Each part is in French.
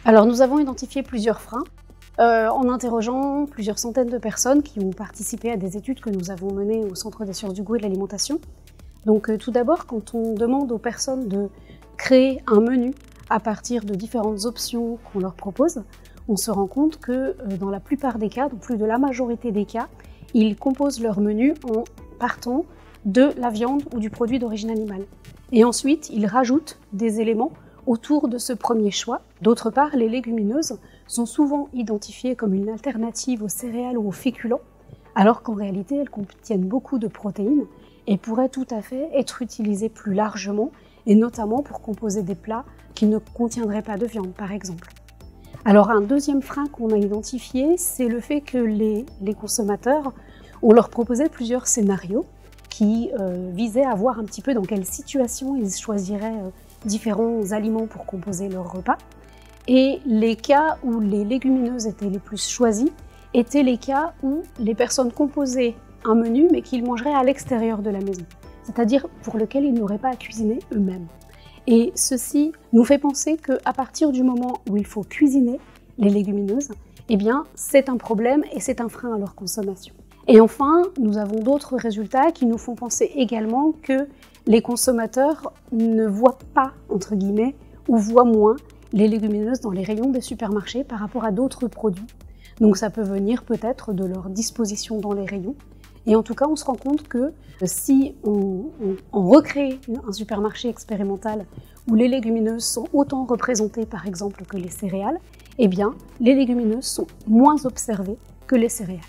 Alors nous avons identifié plusieurs freins en interrogeant plusieurs centaines de personnes qui ont participé à des études que nous avons menées au Centre des sciences du goût et de l'alimentation. Donc tout d'abord, quand on demande aux personnes de créer un menu à partir de différentes options qu'on leur propose, on se rend compte que dans la plupart des cas, dans plus de la majorité des cas, ils composent leur menu en partant de la viande ou du produit d'origine animale. Et ensuite, ils rajoutent des éléments autour de ce premier choix. D'autre part, les légumineuses sont souvent identifiées comme une alternative aux céréales ou aux féculents, alors qu'en réalité, elles contiennent beaucoup de protéines et pourraient tout à fait être utilisées plus largement, et notamment pour composer des plats qui ne contiendraient pas de viande, par exemple. Alors un deuxième frein qu'on a identifié, c'est le fait que les consommateurs, on leur proposait plusieurs scénarios qui visaient à voir un petit peu dans quelle situation ils choisiraient différents aliments pour composer leur repas. Et les cas où les légumineuses étaient les plus choisies étaient les cas où les personnes composaient un menu mais qu'ils mangeraient à l'extérieur de la maison, c'est-à-dire pour lequel ils n'auraient pas à cuisiner eux-mêmes. Et ceci nous fait penser qu'à partir du moment où il faut cuisiner les légumineuses, eh bien c'est un problème et c'est un frein à leur consommation. Et enfin, nous avons d'autres résultats qui nous font penser également que les consommateurs ne voient pas, entre guillemets, ou voient moins les légumineuses dans les rayons des supermarchés par rapport à d'autres produits. Donc ça peut venir peut-être de leur disposition dans les rayons. Et en tout cas, on se rend compte que si on recrée un supermarché expérimental où les légumineuses sont autant représentées par exemple que les céréales, eh bien les légumineuses sont moins observées que les céréales.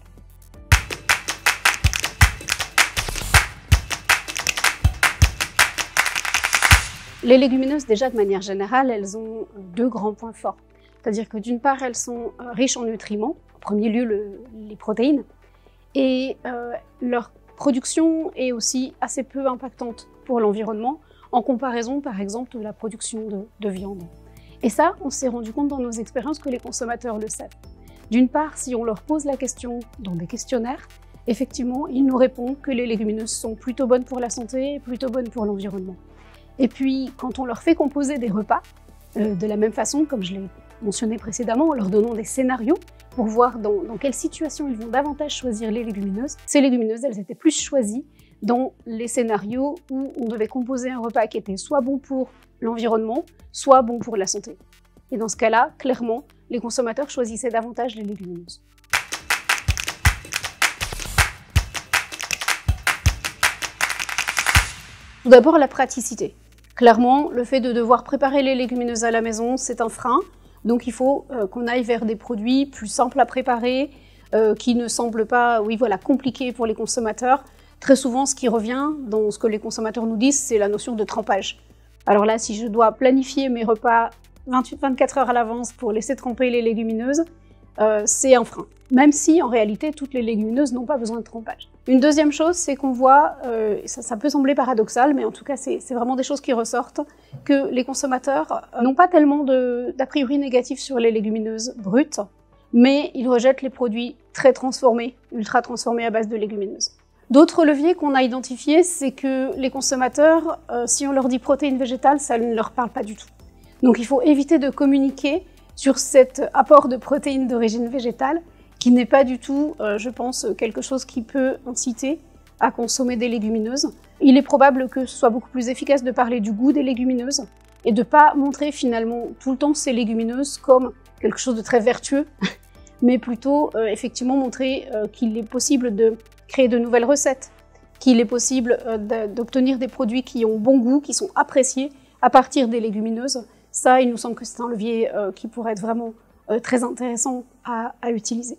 Les légumineuses, déjà de manière générale, elles ont deux grands points forts. C'est-à-dire que d'une part, elles sont riches en nutriments, en premier lieu les protéines, et leur production est aussi assez peu impactante pour l'environnement, en comparaison par exemple de la production de viande. Et ça, on s'est rendu compte dans nos expériences que les consommateurs le savent. D'une part, si on leur pose la question dans des questionnaires, effectivement, ils nous répondent que les légumineuses sont plutôt bonnes pour la santé et plutôt bonnes pour l'environnement. Et puis, quand on leur fait composer des repas, de la même façon, comme je l'ai mentionné précédemment, en leur donnant des scénarios pour voir dans quelle situation ils vont davantage choisir les légumineuses, ces légumineuses, elles étaient plus choisies dans les scénarios où on devait composer un repas qui était soit bon pour l'environnement, soit bon pour la santé. Et dans ce cas-là, clairement, les consommateurs choisissaient davantage les légumineuses. Tout d'abord, la praticité. Clairement, le fait de devoir préparer les légumineuses à la maison, c'est un frein. Donc il faut qu'on aille vers des produits plus simples à préparer, qui ne semblent pas compliqués pour les consommateurs. Très souvent, ce qui revient dans ce que les consommateurs nous disent, c'est la notion de trempage. Alors là, si je dois planifier mes repas 24 heures à l'avance pour laisser tremper les légumineuses, c'est un frein. Même si, en réalité, toutes les légumineuses n'ont pas besoin de trempage. Une deuxième chose, c'est qu'on voit, ça peut sembler paradoxal, mais en tout cas, c'est vraiment des choses qui ressortent, que les consommateurs n'ont pas tellement d'a priori négatif sur les légumineuses brutes, mais ils rejettent les produits très transformés, ultra transformés à base de légumineuses. D'autres leviers qu'on a identifiés, c'est que les consommateurs, si on leur dit protéines végétales, ça ne leur parle pas du tout. Donc il faut éviter de communiquer sur cet apport de protéines d'origine végétale, qui n'est pas du tout, je pense, quelque chose qui peut inciter à consommer des légumineuses. Il est probable que ce soit beaucoup plus efficace de parler du goût des légumineuses et de ne pas montrer finalement tout le temps ces légumineuses comme quelque chose de très vertueux, mais plutôt effectivement montrer qu'il est possible de créer de nouvelles recettes, qu'il est possible d'obtenir des produits qui ont bon goût, qui sont appréciés à partir des légumineuses. Ça, il nous semble que c'est un levier qui pourrait être vraiment très intéressant à utiliser.